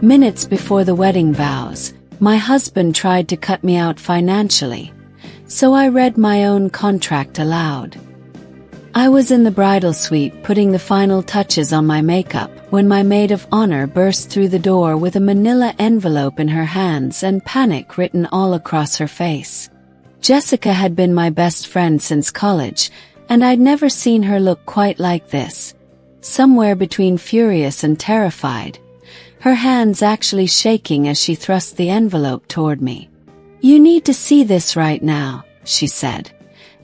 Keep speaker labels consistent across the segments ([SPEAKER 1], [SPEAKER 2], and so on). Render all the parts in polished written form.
[SPEAKER 1] Minutes before the wedding vows, my husband tried to cut me out financially, so I read my own contract aloud. I was in the bridal suite putting the final touches on my makeup when my maid of honor burst through the door with a manila envelope in her hands and panic written all across her face. Jessica had been my best friend since college, and I'd never seen her look quite like this. Somewhere between furious and terrified, her hands actually shaking as she thrust the envelope toward me. "You need to see this right now," she said,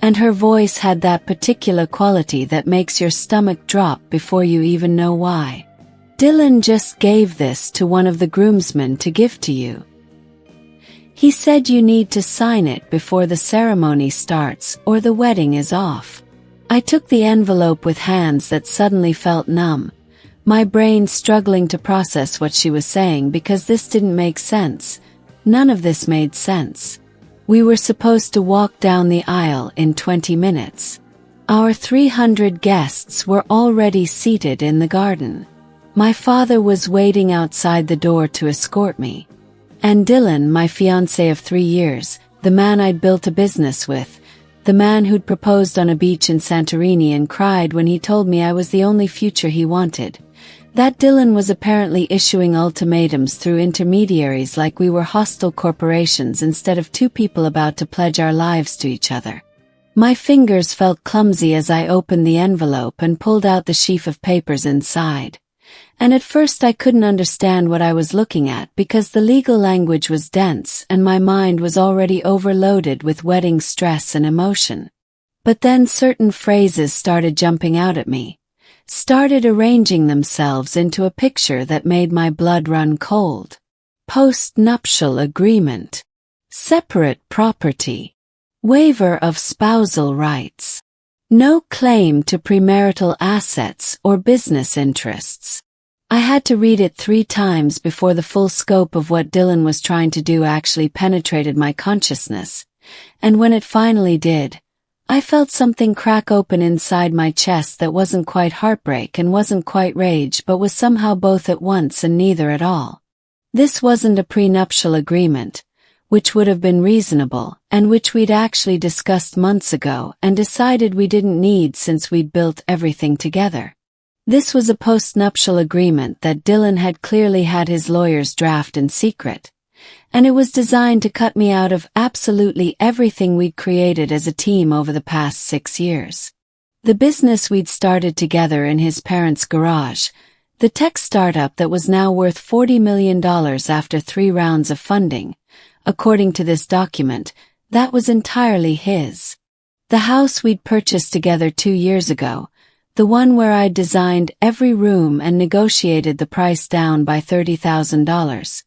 [SPEAKER 1] and her voice had that particular quality that makes your stomach drop before you even know why. "Dylan just gave this to one of the groomsmen to give to you. He said you need to sign it before the ceremony starts or the wedding is off." I took the envelope with hands that suddenly felt numb, my brain struggling to process what she was saying because this didn't make sense. None of this made sense. We were supposed to walk down the aisle in 20 minutes. Our 300 guests were already seated in the garden. My father was waiting outside the door to escort me. And Dylan, my fiancé of 3 years, the man I'd built a business with, the man who'd proposed on a beach in Santorini and cried when he told me I was the only future he wanted. That Dylan was apparently issuing ultimatums through intermediaries like we were hostile corporations instead of two people about to pledge our lives to each other. My fingers felt clumsy as I opened the envelope and pulled out the sheaf of papers inside. And at first I couldn't understand what I was looking at because the legal language was dense and my mind was already overloaded with wedding stress and emotion. But then certain phrases started jumping out at me, started arranging themselves into a picture that made my blood run cold. Post-nuptial agreement. Separate property. Waiver of spousal rights. No claim to premarital assets or business interests. I had to read it 3 times before the full scope of what Dylan was trying to do actually penetrated my consciousness, and when it finally did, I felt something crack open inside my chest that wasn't quite heartbreak and wasn't quite rage but was somehow both at once and neither at all. This wasn't a prenuptial agreement, which would have been reasonable, and which we'd actually discussed months ago and decided we didn't need since we'd built everything together. This was a post-nuptial agreement that Dylan had clearly had his lawyers draft in secret, and it was designed to cut me out of absolutely everything we'd created as a team over the past 6 years. The business we'd started together in his parents' garage, the tech startup that was now worth $40 million after 3 rounds of funding, according to this document, that was entirely his. The house we'd purchased together 2 years ago, the one where I'd designed every room and negotiated the price down by $30,000.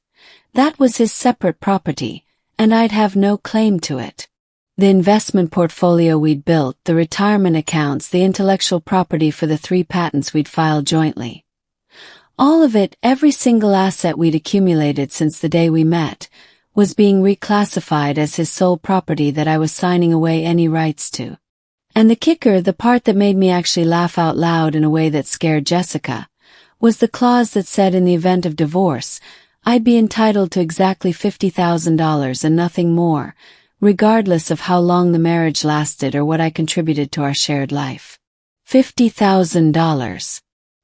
[SPEAKER 1] That was his separate property, and I'd have no claim to it. The investment portfolio we'd built, the retirement accounts, the intellectual property for the 3 patents we'd filed jointly. All of it, every single asset we'd accumulated since the day we met, was being reclassified as his sole property that I was signing away any rights to. And the kicker, the part that made me actually laugh out loud in a way that scared Jessica, was the clause that said in the event of divorce, I'd be entitled to exactly $50,000 and nothing more, regardless of how long the marriage lasted or what I contributed to our shared life. $50,000.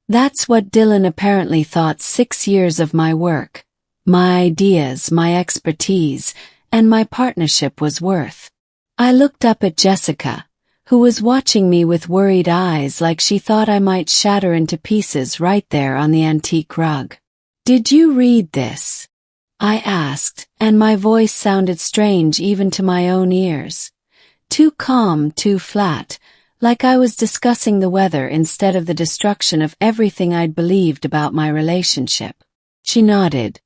[SPEAKER 1] That's what Dylan apparently thought 6 years of my work, my ideas, my expertise, and my partnership was worth. I looked up at Jessica, who was watching me with worried eyes like she thought I might shatter into pieces right there on the antique rug. "Did you read this?" I asked, and my voice sounded strange even to my own ears. Too calm, too flat, like I was discussing the weather instead of the destruction of everything I'd believed about my relationship. She nodded.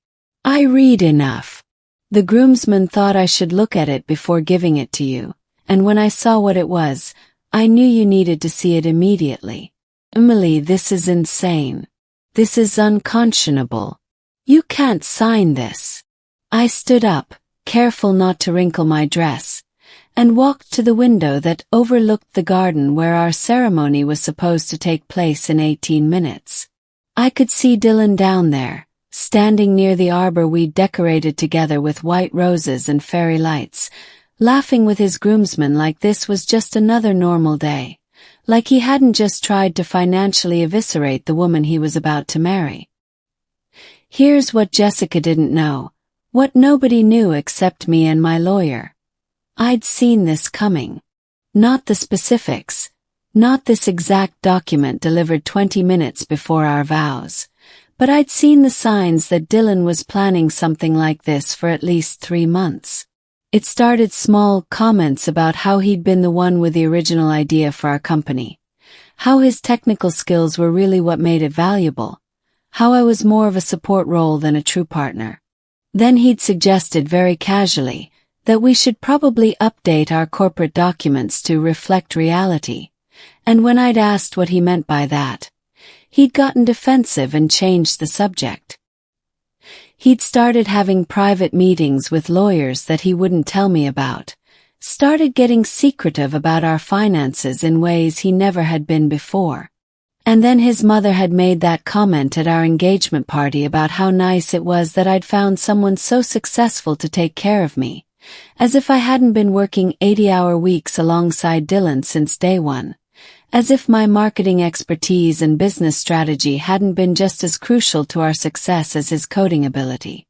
[SPEAKER 1] "I read enough. The groomsman thought I should look at it before giving it to you. And when I saw what it was, I knew you needed to see it immediately. Emily, this is insane. This is unconscionable. You can't sign this." I stood up, careful not to wrinkle my dress, and walked to the window that overlooked the garden where our ceremony was supposed to take place in 18 minutes. I could see Dylan down there, standing near the arbor we'd decorated together with white roses and fairy lights, laughing with his groomsmen like this was just another normal day, like he hadn't just tried to financially eviscerate the woman he was about to marry. Here's what Jessica didn't know, what nobody knew except me and my lawyer. I'd seen this coming. Not the specifics, not this exact document delivered 20 minutes before our vows, but I'd seen the signs that Dylan was planning something like this for at least 3 months. It started small comments about how he'd been the one with the original idea for our company, how his technical skills were really what made it valuable, how I was more of a support role than a true partner. Then he'd suggested very casually that we should probably update our corporate documents to reflect reality, and when I'd asked what he meant by that, he'd gotten defensive and changed the subject. He'd started having private meetings with lawyers that he wouldn't tell me about, started getting secretive about our finances in ways he never had been before. And then his mother had made that comment at our engagement party about how nice it was that I'd found someone so successful to take care of me, as if I hadn't been working 80-hour weeks alongside Dylan since day one, as if my marketing expertise and business strategy hadn't been just as crucial to our success as his coding ability.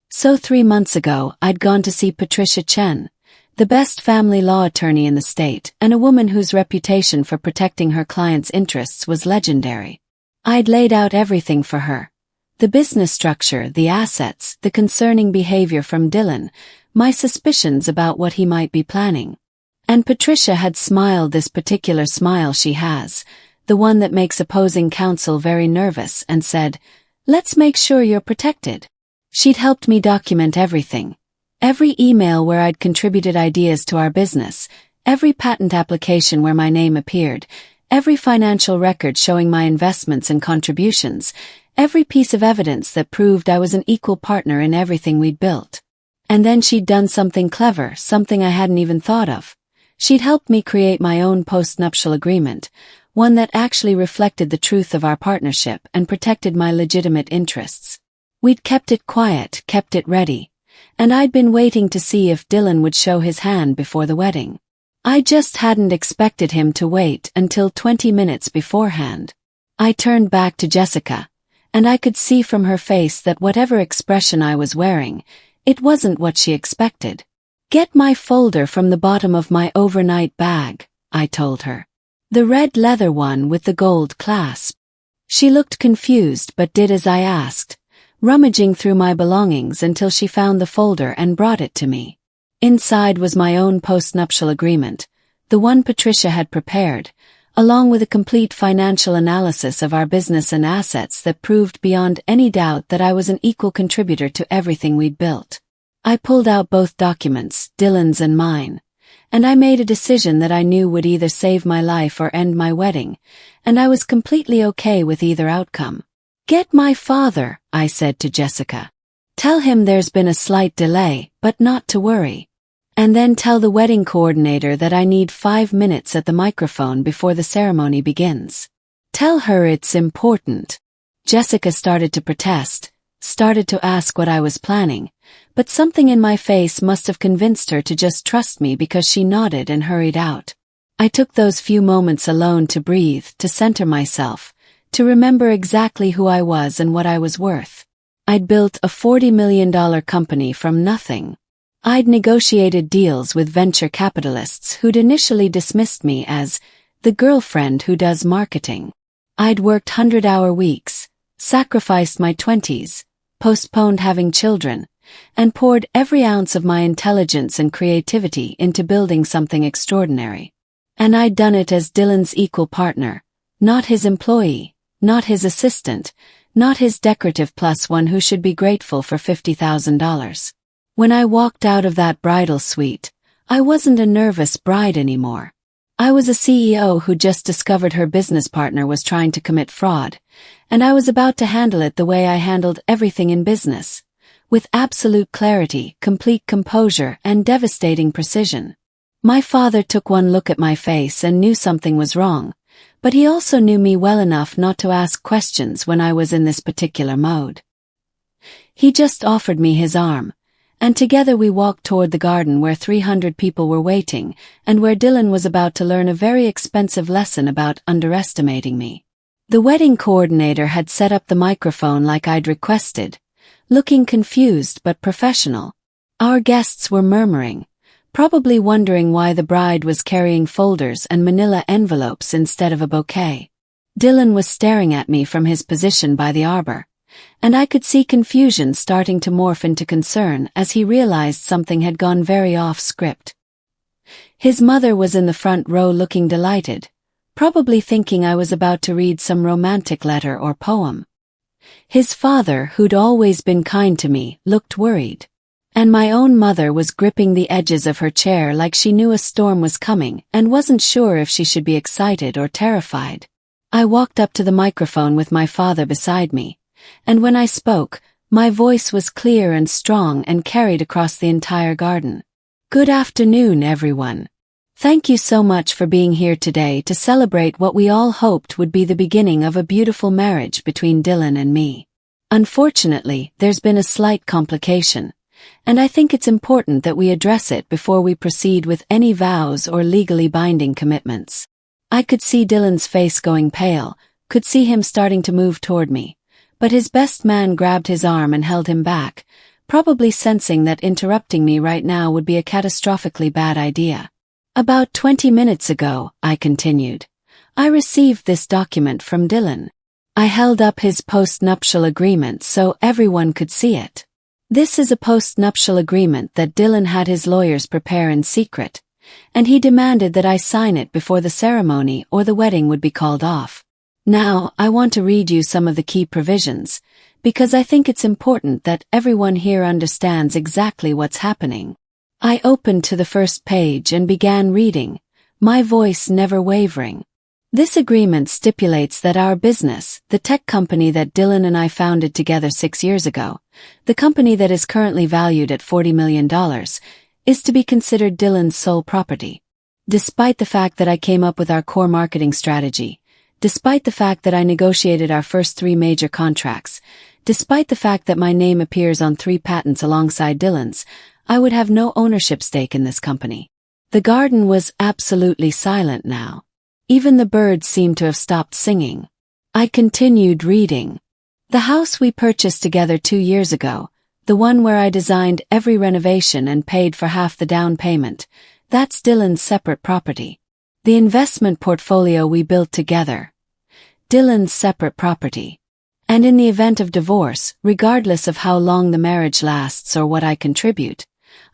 [SPEAKER 1] So 3 months ago, I'd gone to see Patricia Chen, the best family law attorney in the state and a woman whose reputation for protecting her clients' interests was legendary. I'd laid out everything for her. The business structure, the assets, the concerning behavior from Dylan, my suspicions about what he might be planning. And Patricia had smiled this particular smile she has, the one that makes opposing counsel very nervous, and said, "Let's make sure you're protected." She'd helped me document everything. Every email where I'd contributed ideas to our business, every patent application where my name appeared, every financial record showing my investments and contributions, every piece of evidence that proved I was an equal partner in everything we'd built. And then she'd done something clever, something I hadn't even thought of. She'd helped me create my own postnuptial agreement, one that actually reflected the truth of our partnership and protected my legitimate interests. We'd kept it quiet, kept it ready, and I'd been waiting to see if Dylan would show his hand before the wedding. I just hadn't expected him to wait until 20 minutes beforehand. I turned back to Jessica, and I could see from her face that whatever expression I was wearing, it wasn't what she expected. "Get my folder from the bottom of my overnight bag," I told her. "The red leather one with the gold clasp." She looked confused but did as I asked, rummaging through my belongings until she found the folder and brought it to me. Inside was my own postnuptial agreement, the one Patricia had prepared, along with a complete financial analysis of our business and assets that proved beyond any doubt that I was an equal contributor to everything we'd built. I pulled out both documents, Dylan's and mine, and I made a decision that I knew would either save my life or end my wedding, and I was completely okay with either outcome. "Get my father," I said to Jessica. "Tell him there's been a slight delay, but not to worry. And then tell the wedding coordinator that I need 5 minutes at the microphone before the ceremony begins. Tell her it's important." Jessica started to protest, started to ask what I was planning, but something in my face must have convinced her to just trust me because she nodded and hurried out. I took those few moments alone to breathe, to center myself, to remember exactly who I was and what I was worth. I'd built a $40 million company from nothing. I'd negotiated deals with venture capitalists who'd initially dismissed me as the girlfriend who does marketing. I'd worked 100-hour weeks, sacrificed my 20s, postponed having children, and poured every ounce of my intelligence and creativity into building something extraordinary. And I'd done it as Dylan's equal partner, not his employee, not his assistant, not his decorative plus one who should be grateful for $50,000. When I walked out of that bridal suite, I wasn't a nervous bride anymore. I was a CEO who just discovered her business partner was trying to commit fraud, and I was about to handle it the way I handled everything in business, with absolute clarity, complete composure, and devastating precision. My father took one look at my face and knew something was wrong, but he also knew me well enough not to ask questions when I was in this particular mode. He just offered me his arm, and together we walked toward the garden where 300 people were waiting, and where Dylan was about to learn a very expensive lesson about underestimating me. The wedding coordinator had set up the microphone like I'd requested, looking confused but professional. Our guests were murmuring, probably wondering why the bride was carrying folders and manila envelopes instead of a bouquet. Dylan was staring at me from his position by the arbor, and I could see confusion starting to morph into concern as he realized something had gone very off script. His mother was in the front row looking delighted, probably thinking I was about to read some romantic letter or poem. His father, who'd always been kind to me, looked worried. And my own mother was gripping the edges of her chair like she knew a storm was coming and wasn't sure if she should be excited or terrified. I walked up to the microphone with my father beside me, and when I spoke, my voice was clear and strong and carried across the entire garden. Good afternoon, everyone. Thank you so much for being here today to celebrate what we all hoped would be the beginning of a beautiful marriage between Dylan and me. Unfortunately, there's been a slight complication, and I think it's important that we address it before we proceed with any vows or legally binding commitments. I could see Dylan's face going pale, could see him starting to move toward me, but his best man grabbed his arm and held him back, probably sensing that interrupting me right now would be a catastrophically bad idea. About 20 minutes ago, I continued, I received this document from Dylan. I held up his post-nuptial agreement so everyone could see it. This is a post-nuptial agreement that Dylan had his lawyers prepare in secret, and he demanded that I sign it before the ceremony or the wedding would be called off. Now, I want to read you some of the key provisions, because I think it's important that everyone here understands exactly what's happening. I opened to the first page and began reading, my voice never wavering. This agreement stipulates that our business, the tech company that Dylan and I founded together 6 years ago, the company that is currently valued at $40 million, is to be considered Dylan's sole property. Despite the fact that I came up with our core marketing strategy, despite the fact that I negotiated our first 3 major contracts, despite the fact that my name appears on 3 patents alongside Dylan's, I would have no ownership stake in this company. The garden was absolutely silent now. Even the birds seemed to have stopped singing. I continued reading. The house we purchased together 2 years ago, the one where I designed every renovation and paid for half the down payment, that's Dylan's separate property. The investment portfolio we built together, Dylan's separate property. And in the event of divorce, regardless of how long the marriage lasts or what I contribute,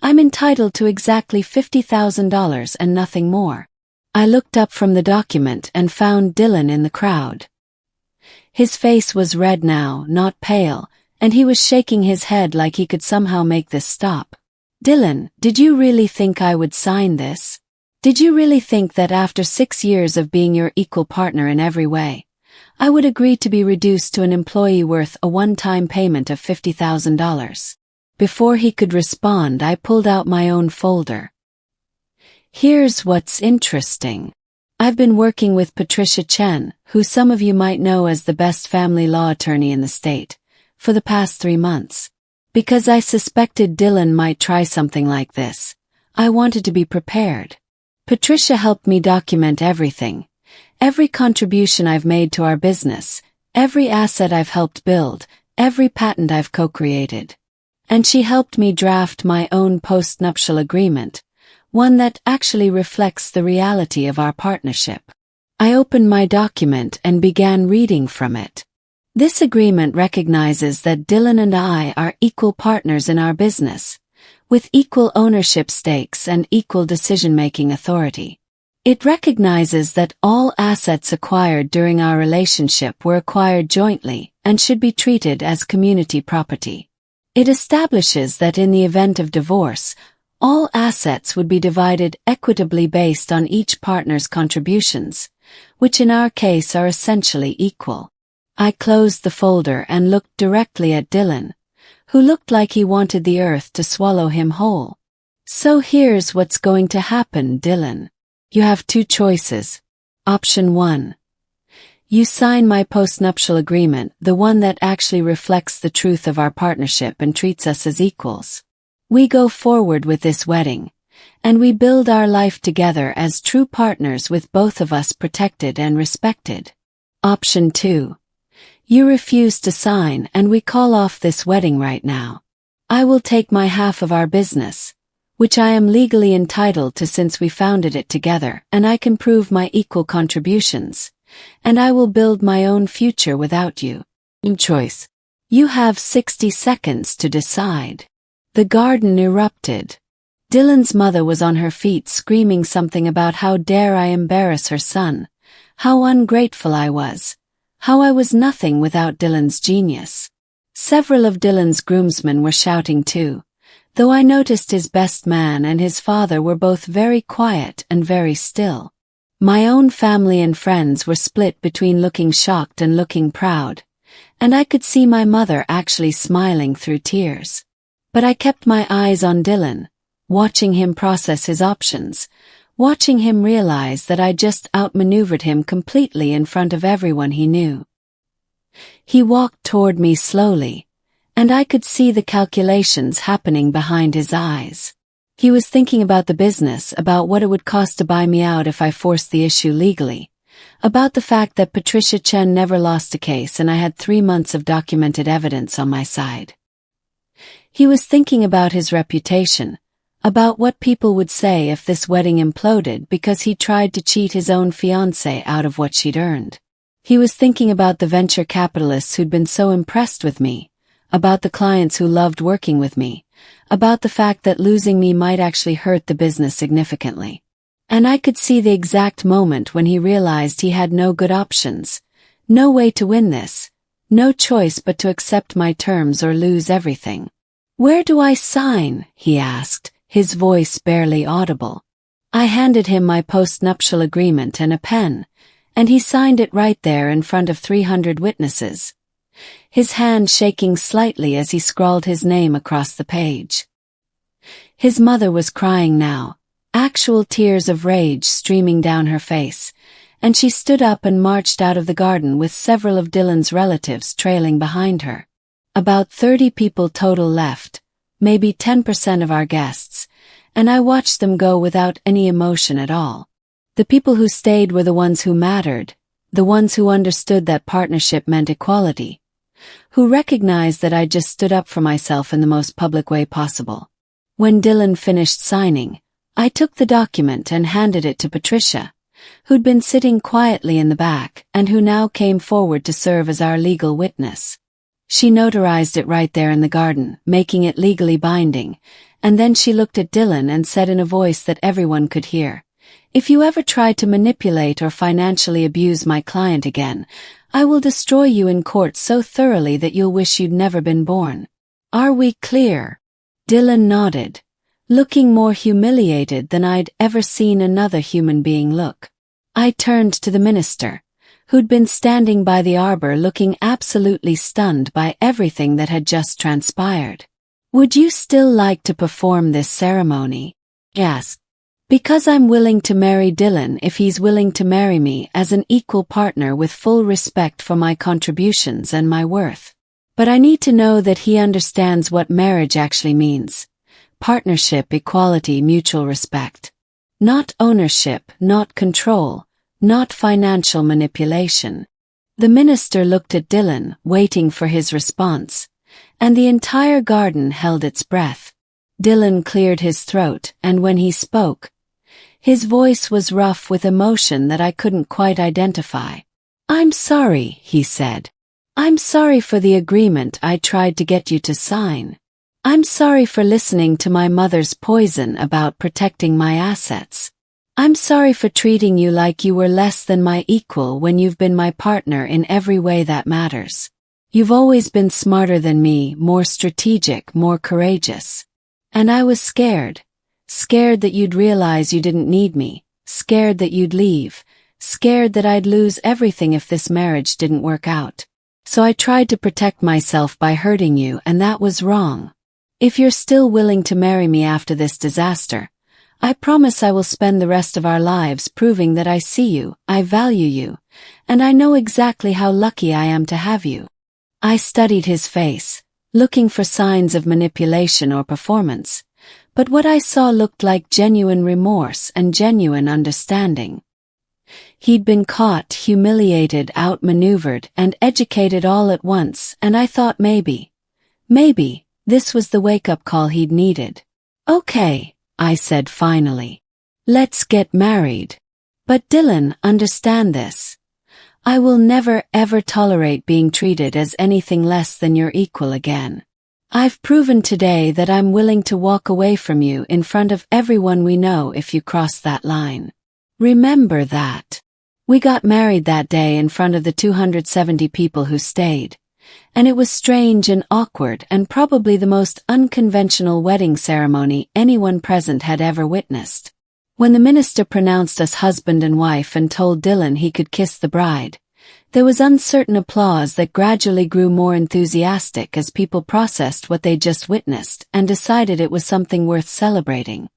[SPEAKER 1] I'm entitled to exactly $50,000 and nothing more. I looked up from the document and found Dylan in the crowd. His face was red now, not pale, and he was shaking his head like he could somehow make this stop. Dylan, did you really think I would sign this? Did you really think that after 6 years of being your equal partner in every way, I would agree to be reduced to an employee worth a one-time payment of $50,000? Before he could respond, I pulled out my own folder. Here's what's interesting. I've been working with Patricia Chen, who some of you might know as the best family law attorney in the state, for the past 3 months. Because I suspected Dylan might try something like this, I wanted to be prepared. Patricia helped me document everything. Every contribution I've made to our business, every asset I've helped build, every patent I've co-created. And she helped me draft my own post-nuptial agreement, one that actually reflects the reality of our partnership. I opened my document and began reading from it. This agreement recognizes that Dylan and I are equal partners in our business, with equal ownership stakes and equal decision-making authority. It recognizes that all assets acquired during our relationship were acquired jointly and should be treated as community property. It establishes that in the event of divorce, all assets would be divided equitably based on each partner's contributions, which in our case are essentially equal. I closed the folder and looked directly at Dylan, who looked like he wanted the earth to swallow him whole. So here's what's going to happen, Dylan. You have 2 choices. Option 1. You sign my postnuptial agreement, the one that actually reflects the truth of our partnership and treats us as equals. We go forward with this wedding, and we build our life together as true partners with both of us protected and respected. Option 2. You refuse to sign and we call off this wedding right now. I will take my half of our business, which I am legally entitled to since we founded it together, and I can prove my equal contributions, and I will build my own future without you. Choice. You have 60 seconds to decide. The garden erupted. Dylan's mother was on her feet screaming something about how dare I embarrass her son, how ungrateful I was, how I was nothing without Dylan's genius. Several of Dylan's groomsmen were shouting too, though I noticed his best man and his father were both very quiet and very still. My own family and friends were split between looking shocked and looking proud, and I could see my mother actually smiling through tears. But I kept my eyes on Dylan, watching him process his options, watching him realize that I just outmaneuvered him completely in front of everyone he knew. He walked toward me slowly, and I could see the calculations happening behind his eyes. He was thinking about the business, about what it would cost to buy me out if I forced the issue legally, about the fact that Patricia Chen never lost a case and I had 3 months of documented evidence on my side. He was thinking about his reputation, about what people would say if this wedding imploded because he tried to cheat his own fiancée out of what she'd earned. He was thinking about the venture capitalists who'd been so impressed with me, about the clients who loved working with me, about the fact that losing me might actually hurt the business significantly. And I could see the exact moment when he realized he had no good options, no way to win this, no choice but to accept my terms or lose everything. "Where do I sign?" he asked, his voice barely audible. I handed him my postnuptial agreement and a pen, and he signed it right there in front of 300 witnesses, his hand shaking slightly as he scrawled his name across the page. His mother was crying now, actual tears of rage streaming down her face, and she stood up and marched out of the garden with several of Dylan's relatives trailing behind her. About 30 people total left, maybe 10% of our guests, and I watched them go without any emotion at all. The people who stayed were the ones who mattered, the ones who understood that partnership meant equality, who recognized that I just stood up for myself in the most public way possible. When Dylan finished signing, I took the document and handed it to Patricia, who'd been sitting quietly in the back and who now came forward to serve as our legal witness. She notarized it right there in the garden, making it legally binding, and then she looked at Dylan and said in a voice that everyone could hear, "If you ever try to manipulate or financially abuse my client again, I will destroy you in court so thoroughly that you'll wish you'd never been born. Are we clear?" Dylan nodded, looking more humiliated than I'd ever seen another human being look. I turned to the minister, who'd been standing by the arbor looking absolutely stunned by everything that had just transpired. "Would you still like to perform this ceremony?" "Yes. Because I'm willing to marry Dylan if he's willing to marry me as an equal partner with full respect for my contributions and my worth. But I need to know that he understands what marriage actually means. Partnership, equality, mutual respect. Not ownership, not control, not financial manipulation." The minister looked at Dylan, waiting for his response, and the entire garden held its breath. Dylan cleared his throat, and when he spoke, his voice was rough with emotion that I couldn't quite identify. "I'm sorry," he said. "I'm sorry for the agreement I tried to get you to sign. I'm sorry for listening to my mother's poison about protecting my assets. I'm sorry for treating you like you were less than my equal when you've been my partner in every way that matters. You've always been smarter than me, more strategic, more courageous. And I was scared. Scared that you'd realize you didn't need me, scared that you'd leave, scared that I'd lose everything if this marriage didn't work out. So I tried to protect myself by hurting you, and that was wrong. If you're still willing to marry me after this disaster, I promise I will spend the rest of our lives proving that I see you, I value you, and I know exactly how lucky I am to have you." I studied his face, looking for signs of manipulation or performance, but what I saw looked like genuine remorse and genuine understanding. He'd been caught, humiliated, outmaneuvered, and educated all at once, and I thought maybe this was the wake-up call he'd needed. "Okay," I said finally. "Let's get married. But Dylan, understand this. I will never ever tolerate being treated as anything less than your equal again. I've proven today that I'm willing to walk away from you in front of everyone we know if you cross that line. Remember that." We got married that day in front of the 270 people who stayed, and it was strange and awkward and probably the most unconventional wedding ceremony anyone present had ever witnessed. When the minister pronounced us husband and wife and told Dylan he could kiss the bride, there was uncertain applause that gradually grew more enthusiastic as people processed what they'd just witnessed and decided it was something worth celebrating.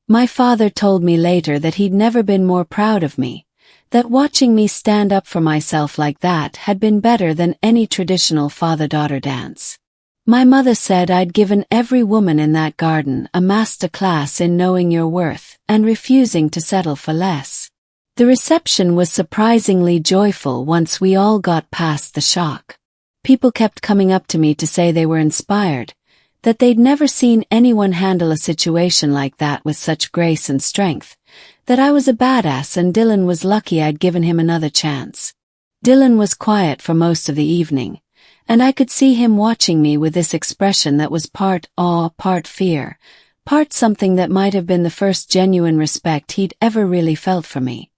[SPEAKER 1] My father told me later that he'd never been more proud of me, that watching me stand up for myself like that had been better than any traditional father-daughter dance. My mother said I'd given every woman in that garden a master class in knowing your worth and refusing to settle for less. The reception was surprisingly joyful once we all got past the shock. People kept coming up to me to say they were inspired, that they'd never seen anyone handle a situation like that with such grace and strength, that I was a badass and Dylan was lucky I'd given him another chance. Dylan was quiet for most of the evening, and I could see him watching me with this expression that was part awe, part fear, part something that might have been the first genuine respect he'd ever really felt for me.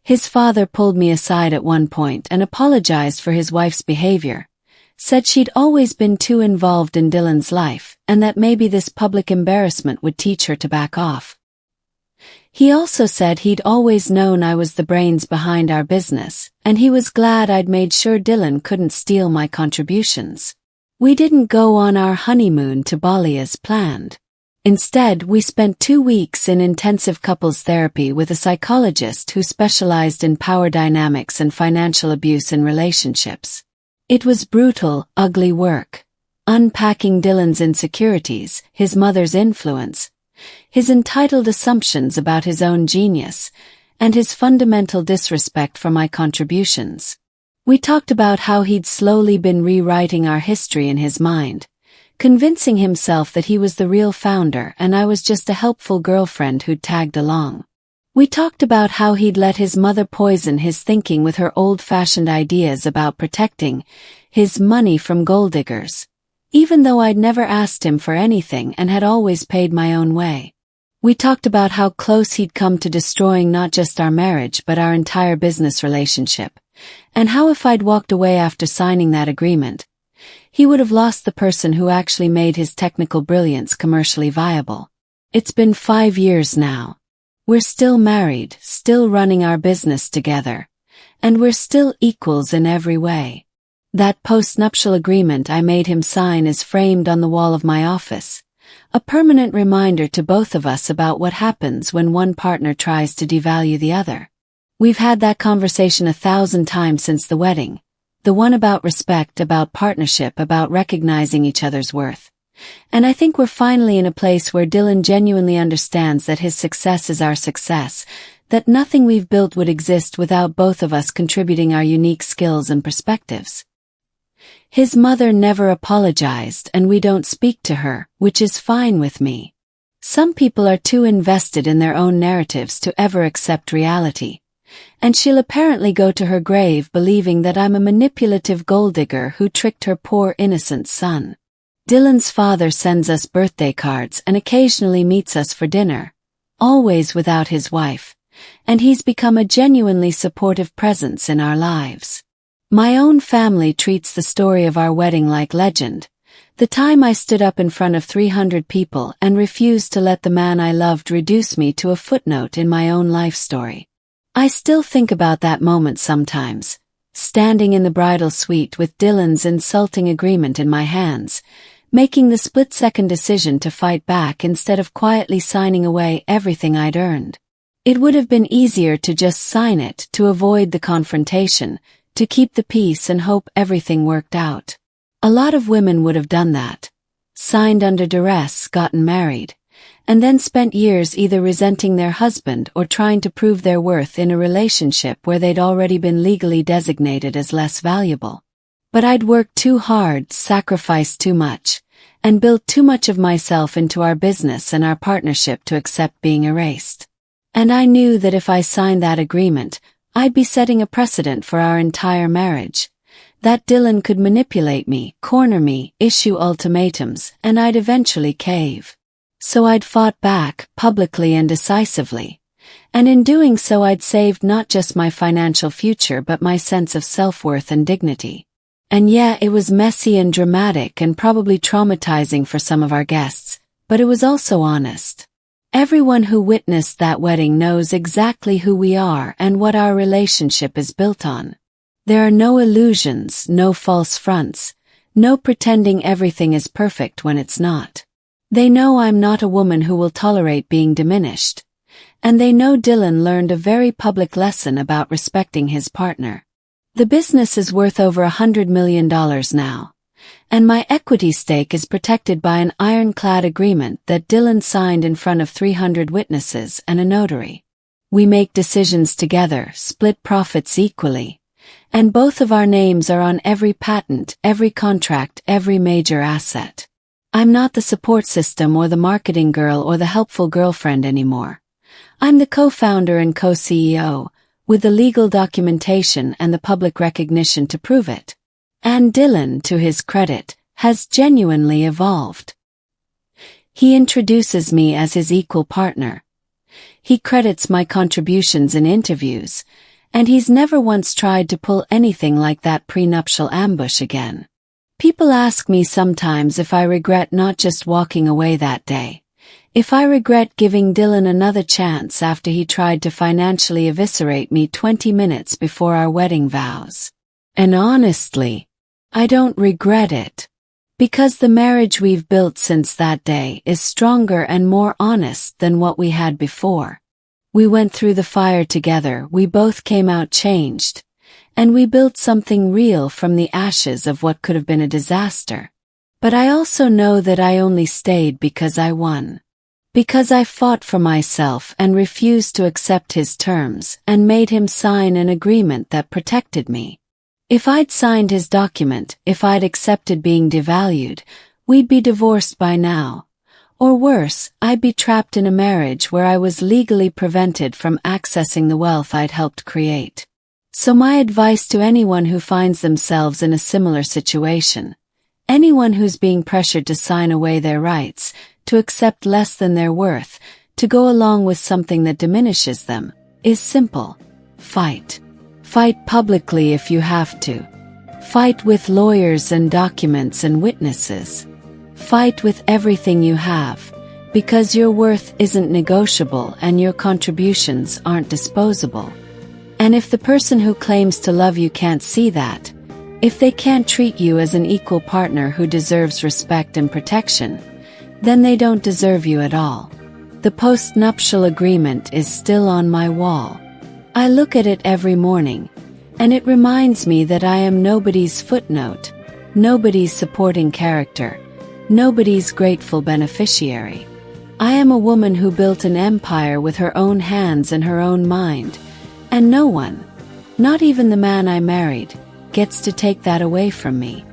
[SPEAKER 1] His father pulled me aside at one point and apologized for his wife's behavior, said she'd always been too involved in Dylan's life and that maybe this public embarrassment would teach her to back off. He also said he'd always known I was the brains behind our business, and he was glad I'd made sure Dylan couldn't steal my contributions. We didn't go on our honeymoon to Bali as planned. Instead, we spent 2 weeks in intensive couples therapy with a psychologist who specialized in power dynamics and financial abuse in relationships. It was brutal, ugly work, unpacking Dylan's insecurities, his mother's influence, his entitled assumptions about his own genius, and his fundamental disrespect for my contributions. We talked about how he'd slowly been rewriting our history in his mind, convincing himself that he was the real founder and I was just a helpful girlfriend who'd tagged along. We talked about how he'd let his mother poison his thinking with her old-fashioned ideas about protecting his money from gold diggers, even though I'd never asked him for anything and had always paid my own way. We talked about how close he'd come to destroying not just our marriage but our entire business relationship, and how if I'd walked away after signing that agreement, he would have lost the person who actually made his technical brilliance commercially viable. It's been 5 years now. We're still married, still running our business together, and we're still equals in every way. That post-nuptial agreement I made him sign is framed on the wall of my office, a permanent reminder to both of us about what happens when one partner tries to devalue the other. We've had that conversation 1,000 times since the wedding, the one about respect, about partnership, about recognizing each other's worth. And I think we're finally in a place where Dylan genuinely understands that his success is our success, that nothing we've built would exist without both of us contributing our unique skills and perspectives. His mother never apologized and we don't speak to her, which is fine with me. Some people are too invested in their own narratives to ever accept reality, and she'll apparently go to her grave believing that I'm a manipulative gold digger who tricked her poor innocent son. Dylan's father sends us birthday cards and occasionally meets us for dinner, always without his wife, and he's become a genuinely supportive presence in our lives. My own family treats the story of our wedding like legend, the time I stood up in front of 300 people and refused to let the man I loved reduce me to a footnote in my own life story. I still think about that moment sometimes, standing in the bridal suite with Dylan's insulting agreement in my hands, making the split-second decision to fight back instead of quietly signing away everything I'd earned. It would have been easier to just sign it, to avoid the confrontation, to keep the peace and hope everything worked out. A lot of women would have done that. Signed under duress, gotten married, and then spent years either resenting their husband or trying to prove their worth in a relationship where they'd already been legally designated as less valuable. But I'd worked too hard, sacrificed too much, and built too much of myself into our business and our partnership to accept being erased. And I knew that if I signed that agreement, I'd be setting a precedent for our entire marriage. That Dylan could manipulate me, corner me, issue ultimatums, and I'd eventually cave. So I'd fought back, publicly and decisively. And in doing so I'd saved not just my financial future but my sense of self-worth and dignity. And yeah, it was messy and dramatic and probably traumatizing for some of our guests, but it was also honest. Everyone who witnessed that wedding knows exactly who we are and what our relationship is built on. There are no illusions, no false fronts, no pretending everything is perfect when it's not. They know I'm not a woman who will tolerate being diminished. And they know Dylan learned a very public lesson about respecting his partner. The business is worth over $100 million now. And my equity stake is protected by an ironclad agreement that Dylan signed in front of 300 witnesses and a notary. We make decisions together, split profits equally. And both of our names are on every patent, every contract, every major asset. I'm not the support system or the marketing girl or the helpful girlfriend anymore. I'm the co-founder and co-CEO, with the legal documentation and the public recognition to prove it. And Dylan, to his credit, has genuinely evolved. He introduces me as his equal partner. He credits my contributions in interviews, and he's never once tried to pull anything like that prenuptial ambush again. People ask me sometimes if I regret not just walking away that day. If I regret giving Dylan another chance after he tried to financially eviscerate me 20 minutes before our wedding vows. And honestly, I don't regret it. Because the marriage we've built since that day is stronger and more honest than what we had before. We went through the fire together, we both came out changed. And we built something real from the ashes of what could have been a disaster. But I also know that I only stayed because I won. Because I fought for myself and refused to accept his terms and made him sign an agreement that protected me. If I'd signed his document, if I'd accepted being devalued, we'd be divorced by now. Or worse, I'd be trapped in a marriage where I was legally prevented from accessing the wealth I'd helped create. So my advice to anyone who finds themselves in a similar situation, anyone who's being pressured to sign away their rights, to accept less than their worth, to go along with something that diminishes them, is simple. Fight. Fight publicly if you have to. Fight with lawyers and documents and witnesses. Fight with everything you have, because your worth isn't negotiable and your contributions aren't disposable. And if the person who claims to love you can't see that, if they can't treat you as an equal partner who deserves respect and protection, then they don't deserve you at all. The post-nuptial agreement is still on my wall. I look at it every morning, and it reminds me that I am nobody's footnote, nobody's supporting character, nobody's grateful beneficiary. I am a woman who built an empire with her own hands and her own mind, and no one, not even the man I married, gets to take that away from me.